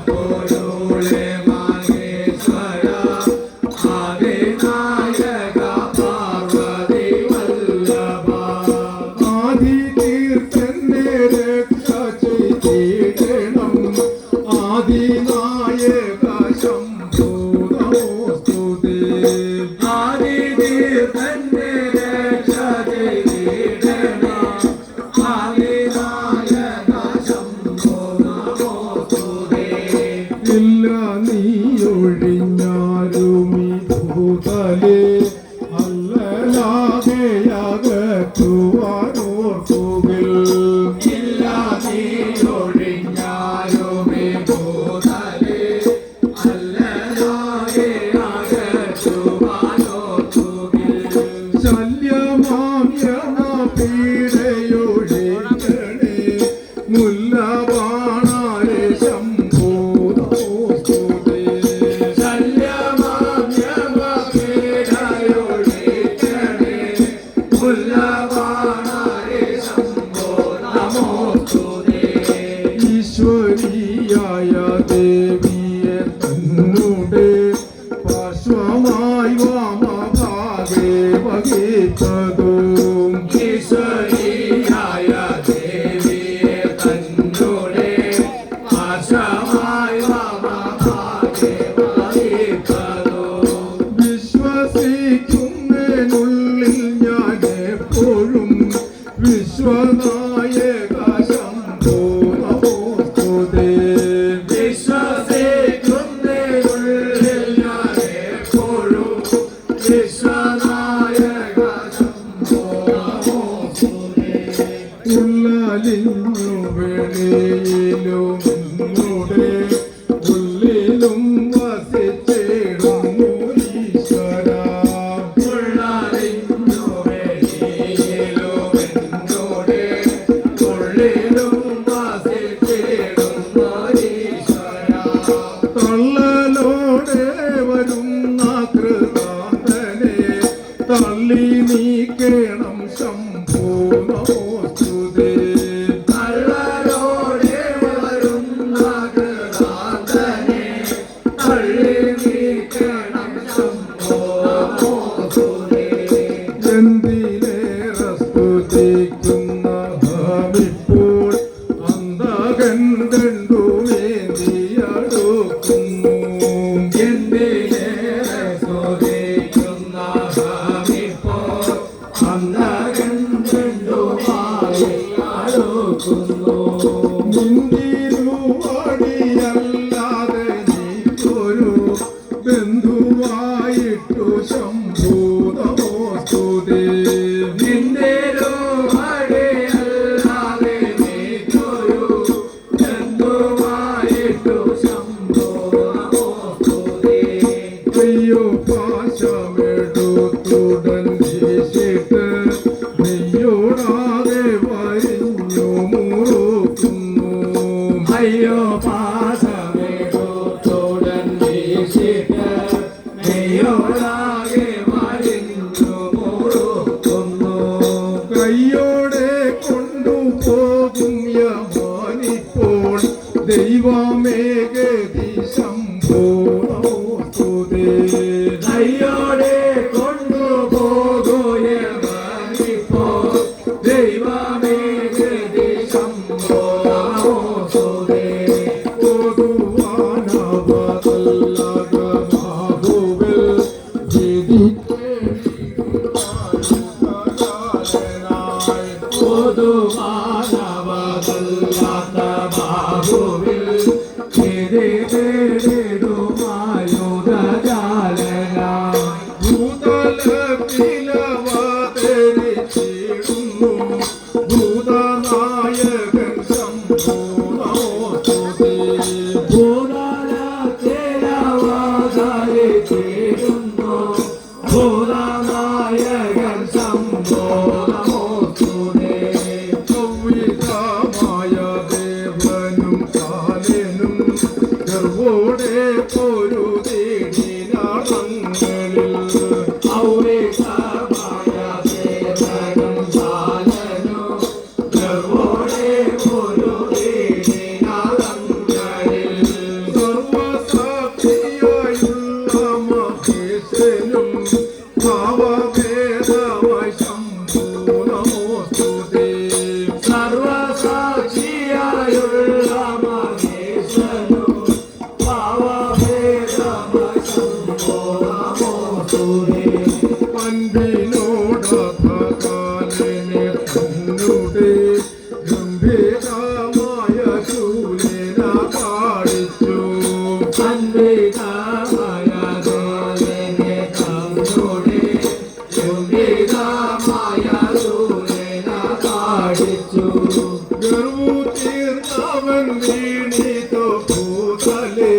ആദിമൂലപ്പൊരുളേ മഹേശ്വര ആദിനായക പാർവതി വല്ലഭ. ആദിതീർത്ഥനെ രക്ഷ ചെയ്തിടണം ആദിനായക ശംഭോ നമോസ്തുതേ. ആദിതീർത്ഥനെ രക്ഷ ചെയ്തിടണം ആദിനായക ശംഭോ നമോസ്തുതേ. ഇല്ല നീയൊഴിഞ്ഞാലും ഈ ഭൂതലേ അല്ലലാകെയകറ്റുവാനോർക്കുകിൽ. ഇല്ല നീയൊഴിഞ്ഞാലുമേ ഭൂതലേ അല്ലലാകെ അകറ്റുവാനോർക്കുകിൽ. ശല്യമാമ്യമ പീഡയൊഴിക്കണേ മുല്ലബാണാരെ ശംഭോ നമോസ്തുതേ. ശല്യമാമ്യമപീഡയൊഴിക്കണേ മുല്ലബാണാരെ ശംഭോ നമോസ്തുതേ. ഈശ്വരീയായ ദേവിയെ തന്നുടെ പാർശ്വമായി വാമഭാഗേ വഹിച്ചതും. ഈശ്വരീയായ ദേവിയെ തന്നോടെ ആശമായി വാമഭാഗേ വഹിപ്പതോ. വിശ്വസിക്കുന്നതിനുള്ളിൽ ഞാൻ എപ്പോഴും വിശ്വനായക ശംഭോ നമോസ്തുതേ. വിശ്വസിക്കുന്നതിനുള്ളിൽ ഞാൻ എപ്പോഴും വിശ്വനായക ശംഭോ നമോസ്തുതേ. ഉള്ളലിഞ്ഞു വെളിയിലും നമ്മുടെ ഉള്ളിലും വസിച്ചിടുന്നു ഈശ്വര. ഉള്ളറിഞ്ഞു വെളിയിലും എന്നോടെ ഉള്ളിലും വസിച്ചിടുന്നു ഈശ്വര. തള്ളലോടെ വരുന്ന കൃതാന്തനെ തള്ളി നീക്കേണം ശംഭോ നമോസ്തുതേ. കള്ളരോടെ വരുന്ന കൃതാന്തനെ തള്ളി നീക്കണം ശംഭോ നമോസ്തുതേ. എന്തിനേറെ സ്തുതിക്കുന്ന ഹമിപ്പോൾ അന്തകൻ കണ്ടുവേന്തിയടുക്കുന്നു. എന്തിനേറെ സ്തുതിക്കുന്ന ഹമിപ്പോൾ അന്തകണ്ടുമായി അടുക്കുന്നു. നിന്തിരുവടിയല്ലാതെ നീക്കൊരു ബന്ധുവായിട്ടു ശംഭോ നമോസ്തുതേ. നിന്റെ രൂപടിയല്ലാതെ നീക്കൊരു ബന്ധുവായിട്ടു ശംഭോ നമോസ്തുതേ. അയ്യോ പാശമെടുത്തുടൻ വീശിട്ട് നെയ്യോടാതെ വരിഞ്ഞു മുറുക്കുന്നു. അയ്യോ പാസമേടുത്തോടൻ വീശിട്ട് കൈയോടാകെ വലിഞ്ഞു മുറുക്കുന്നു. കയ്യോടെ കൊണ്ടുപോകും യമാനിപ്പോൾ ദൈവമേ ഗതി ശംഭോ നമോസ്തുതേ. കൈയോടെ കൊണ്ടുപോകുയവനിപ്പോ ദൈവമേ ഗതി ശംഭോ നമോസ്തുതേ. പൊതുമാനവതല്ലാത്ത ബാഹുവിൽ ഭൂതനായകൻ ശംഭോ നമോസ്തുതേ. ഭൂതനായകൻ ശംഭോ നമോസ്തുതേ. കൗവികമായ ദേവനും കാലനും ഗർവോടെ പൊരുതേടിനാടങ്ങളിൽ ഔവേശമായ ദേവനും ബാലനും ഗർവോടെ പൊരുതേടിനാദങ്ങളിൽ സർവസാക്ഷിയായുള്ള മഹേശനും ഭാവഭേദമായി ശംഭോ നമോസ്തുതേ. സർവസാക്ഷിയായുള്ള മഹേശനും ഭാവഭേദമായി ശംഭോ നമോസ്തുതേ. പന്തിനോടകാലനെ തന്നുടെ ഗംഭീരമായ ശൂലിന പാടിച്ചു. അൻപികമായ ദേവനെ തന്നോടെ ഗംഭീരമായ സൂര്യന കാണിച്ചു. ഗർവൂതീർന്നവൻ വീണിതു ഭൂതലേ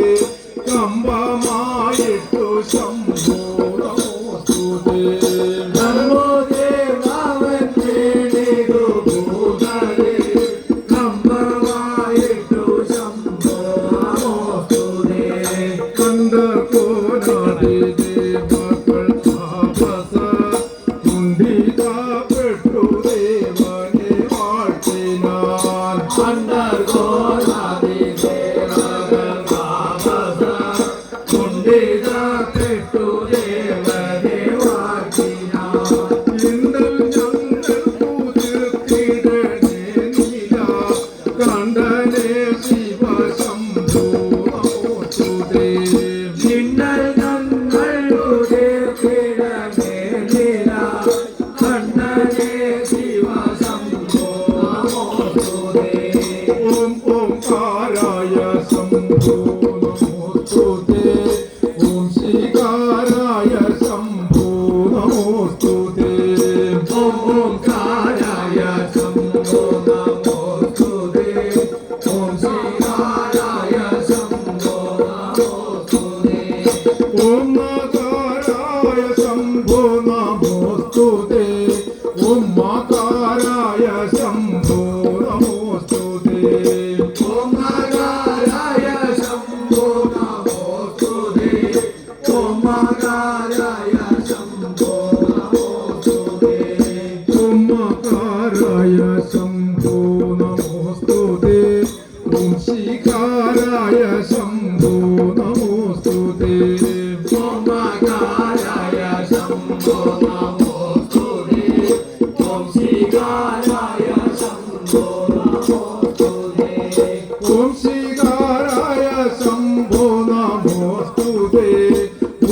കമ്പമായിട്ടു ശംഭോ നമോസ്തുതേ. നമോദേവൻ വേണിതു ഭൂതലേ കമ്പമായിട്ടു ശംഭോ നമോസ്തുതേ. കണ്ടകോനാദി ദേവകൾ താപസ കുണ്ഠിതപ്പെട്ടു ദേവനെ വാഴ്ത്തിനാൻ. അണ്ടർഗോനാദി ദേവകൾ താപസ കുണ്ഠിതപ്പെട്ടു ദേവനെ വാഴ്ത്തിനാൻ. ഇന്നൽ ഞങ്ങൾ പൂജിർത്തിടണേ നീല കണ്ഠനെ ശിവ ശംഭോ നമോസ്തുതേ. നിന്നൽ ഞങ്ങൾ കുതിർത്തിടമേ നില കണ്ണനെ ശിവ ശംഭോ നമോസ്തുതേ. ഓം ഓംകാരായ ശംഭോ നമോസ്തുതേ. ഓം ശ്രീകാരായ ശംഭോ നമോസ്തുതേ. ഓം ഓംകാരായ ശംഭോ നമോസ്തുതേ. ഓം ശ്രീകാരായ ശംഭോ നമോസ്തുതേ. ഓം മകാരായ ശംഭോ നമോസ്തുതേ. ഓം മകാരായ ശംഭോ നമോസ്തുതേ. ഓംകാരായ ശംഭോ നമോസ്തുതേ. ഓംകാരായ ശംഭോ നമോസ്തുതേ. ഓം മകാരായ ശംഭോ നമോസ്തുതേ. ഓം ശ്രീകാരായ ശംഭോ നമോസ്തുതേ. ഓംകാരായ ശംഭോ നമോസ്തുതേ. ഓം ശ്രീകാരായ ശംഭോ നമോസ്തുതേ. ഓം ശ്രീകാരായ ശംഭോ നമോസ്തുതേ.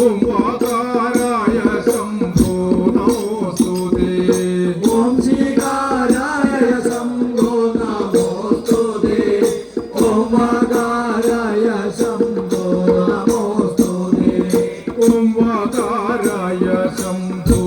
ഓം മകാരായ ശംഭോ നമോസ്തുതേ. ഓം ശ്രീകാരായ ശംഭോ നമോസ്തുതേ. ഓംകാരായ ശംഭോ നമോസ്തുതേ. ഓം മകാരായ ശംഭോ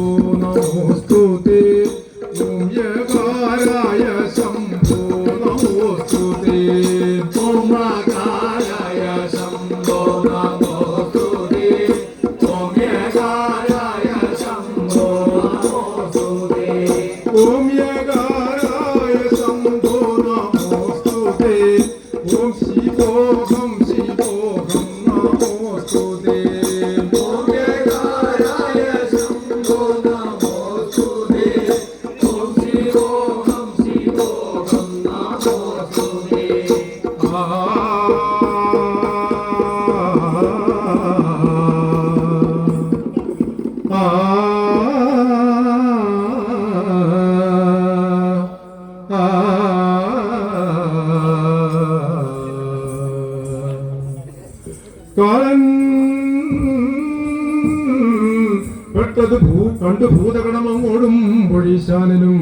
പെട്ടത് കണ്ടു ഭൂതഗണമങ്ങോടും പൊഴീശാനനും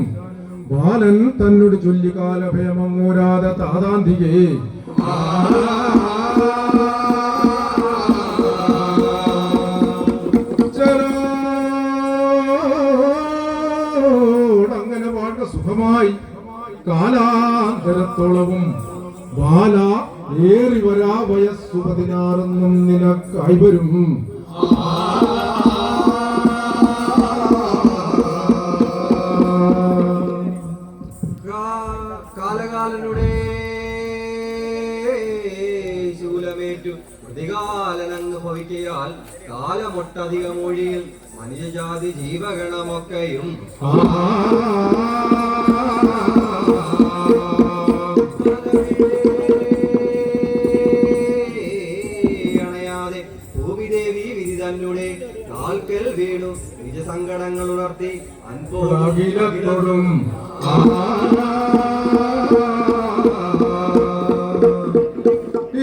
ബാലൻ തന്നോട് ചൊല്ലിക്കാലഭയമങ്ങോരാതെ താതാന്തികേ അങ്ങനെ പാട്ട സുഖമായി കാലാന്തരത്തോളവും ബാല ഏറി വരാ വയസ്സു 16 നിനക്കായി വരും കാലകാലനുടെ ശൂലമേറ്റു പ്രതികാലനങ്ങ് ഭവിക്കയാൽ കാലമൊട്ടധികമൊഴിയിൽ മനുഷ്യജാതി ജീവഗണമൊക്കെയും അണയാതെ ഭൂമിദേവി വിധി തന്നെ കാൽക്കൽ വീണു നിജസങ്കടങ്ങൾ ഉണർത്തി അൻപോടും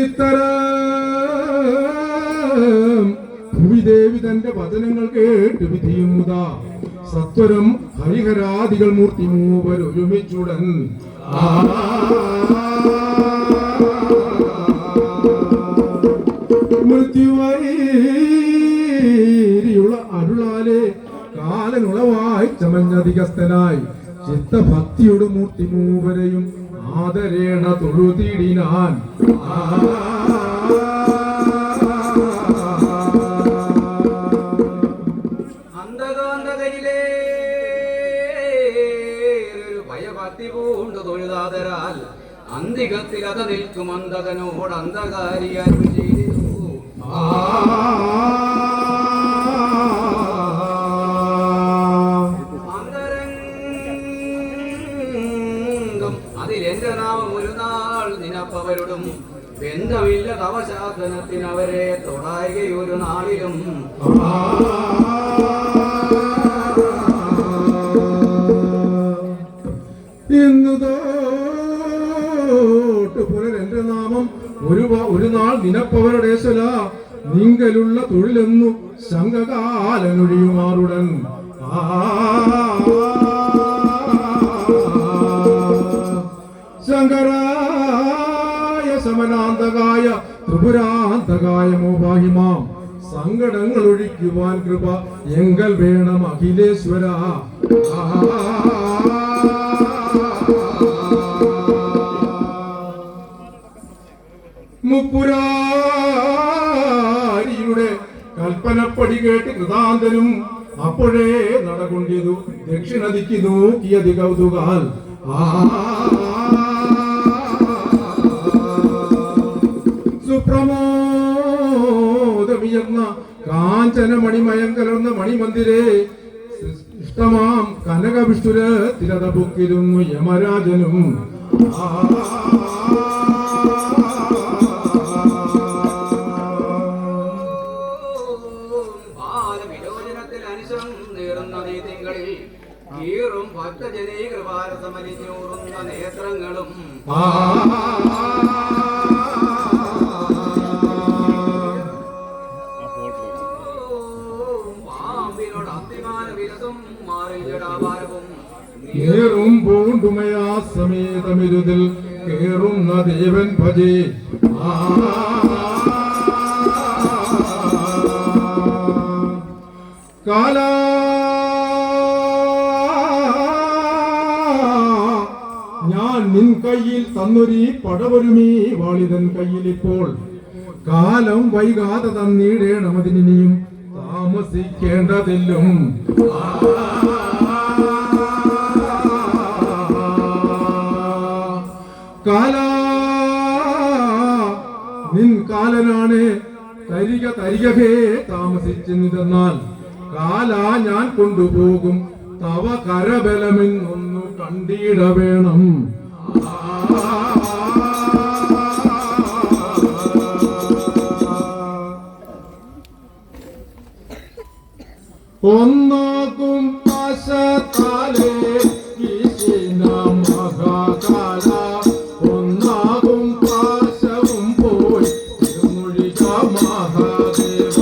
ഇത്തരം ഭൂമിദേവി തന്റെ വചനങ്ങൾ കേട്ട് വിധിയുമുതാ സത്വരം ഹരിഹരാദികൾ മൂർത്തി മൂവരൊരുമിച്ചുടൻ മൃത്യുവൈരിയുള്ള അരുളാലെ കാലനുളവായി ചമഞ്ഞധികസ്ഥനായി ചിത്തഭക്തിയുടെ മൂർത്തി മൂവരെയും ആദരേണ തൊഴുതിടിനാൻ അന്ധകാന്തകരിലേ ഭയഭക്തി പൂണ്ടു തൊഴുതാതരാൽ അന്തികത്തിൽ അത് നിൽക്കും അന്ധകനോട് അന്ധകാരി അരുൾ ചെയ്തു അതിലെന്റെ നാമം ഒരു നാൾ നിനപ്പവരോടും ബന്ധമില്ല തവശാസനത്തിന് അവരെ തൊടായികയൊരു നാളിലും ഇന്നു തൊട്ട് പുനരെന്റെ നാമം ഒരു നാൾ നിനപ്പവരുടെ നിങ്കലുള്ള തൊഴിലെന്നു ശങ്കകാലനൊഴിയുമാറുടൻ ശങ്കരായ സമനാന്തകായ ത്രിപുരാന്തകായ മോപാഹിമാം സങ്കടങ്ങൾ ഒഴിക്കുവാൻ കൃപ എങ്കൽ വേണം അഖിലേശ്വര മുപ്പുരാരിയുടെ കൽപ്പനപ്പടി കേട്ട് കൃതാന്തനും അപ്പോഴേ നടകൊണ്ടിതു ദക്ഷിണദിക്ക് നോക്കിയതി കൗതുകാൽ സുപ്രമോദമിയെന്ന കാഞ്ചനമണിമയം കലർന്ന മണിമന്ദിരേ ഇഷ്ടമാം കനകവിഷ്ണുര തിരതപുക്കിരുന്നു യമരാജനും ഈറും ഭക്തജനീ കൃപാരസമലിഞ്ഞൂറുന്ന നേത്രങ്ങളും പാമ്പിനോട് അന്തിമാന വിരസും മാറിൽ ജടാഭാരവും ഏറും പൂണ്ടുമയാ സമേതമിരുതിൽ കേറുന്ന ദേവൻ ഭജേ കാലാ ഞാൻ നിൻ കയ്യിൽ തന്നൊരീ പടവരുമീ വാളിതൻ കയ്യിൽ ഇപ്പോൾ കാലം വൈകാതെ തന്നീടേണമതിനിയും താമസിക്കേണ്ടതില്ലും കാലാ നിൻ കാലനാണ് തരികഹേ താമസിച്ചെന്നാൽ കാലാ ഞാൻ കൊണ്ടുപോകും തവ കരബലമെന്നൊന്നു കണ്ടിട വേണം ഒന്നാകും പാശത്താലേ മഹാകാല ഒന്നാകും പാശവും പോയി മഹാദേവ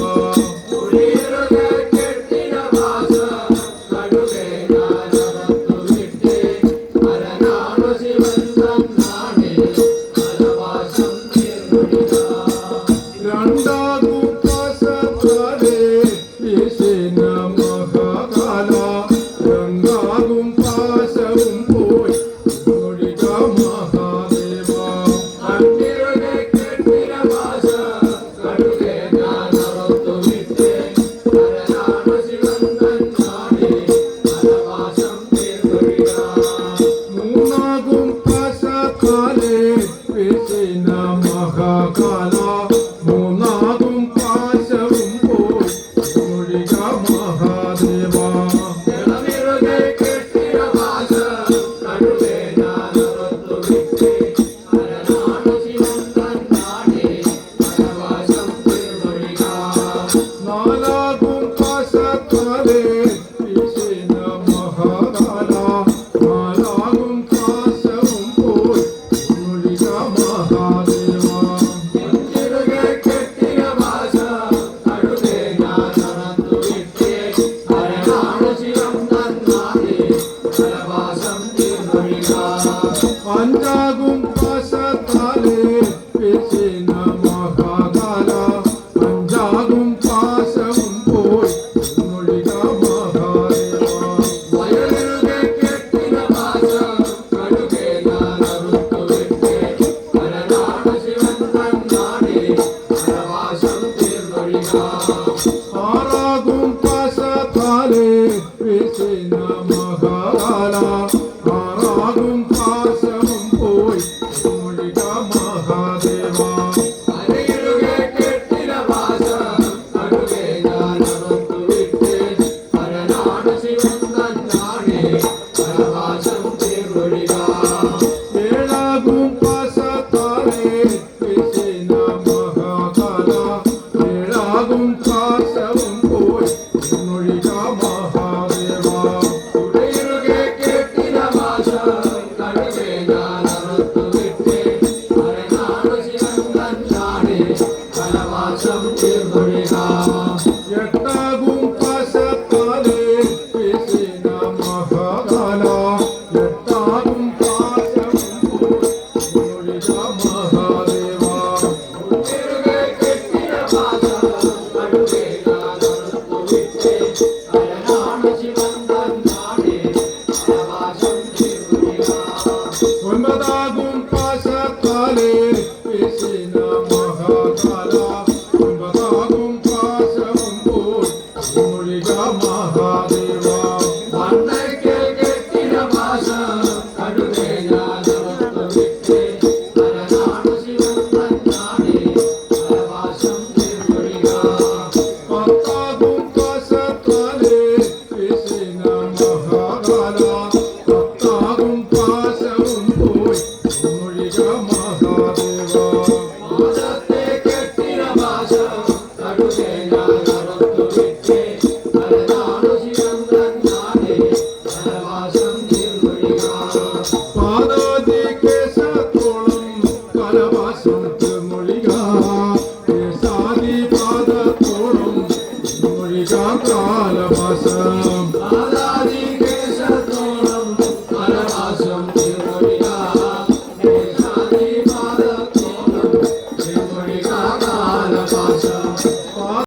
പാശത്താലേ വീശിന മഹാകാല ആറാകും പാശവും പോയി മൊഴിക മഹാദേവ അരയിടുകെ കെട്ടിന ഭാഷ നടുവേ ഞാനവർത്തു വിട്ട് പരനാട് ശിവൻ തന്നാണേ പരഭാഷം തീർവഴിക ഏഴാകും പാശത്താലേ വീശിന മഹാകാല ഏഴാകും പാശവും പോയി മൊഴിക മഹാദേവ ഉടയിടുകെ കെട്ടിന ഭാഷ നടുവേ ഞാനവർത്തു വിട്ട് പരനാട് ശിവൻ തന്നാണേ പരഭാഷം തീർവഴിക എട്ടാകും പാശത്താലേ വീശിന മഹാകാല എട്ടാകും പാശവും പോയി മൊഴിക മഹാദേവ ഉടയിടുകെ കെട്ടിന ഭാഷ നടുവേ ഞാനവർത്തു വിട്ട് പരനാട് ശിവൻ തന്നാണേ പരഭാഷം തീർവഴിക ഒൻപതാകും പാശത്താലേ വീശിന മഹാകാല ഒൻപതാകും പാശവും പോയി മൊഴിക മഹാദേവ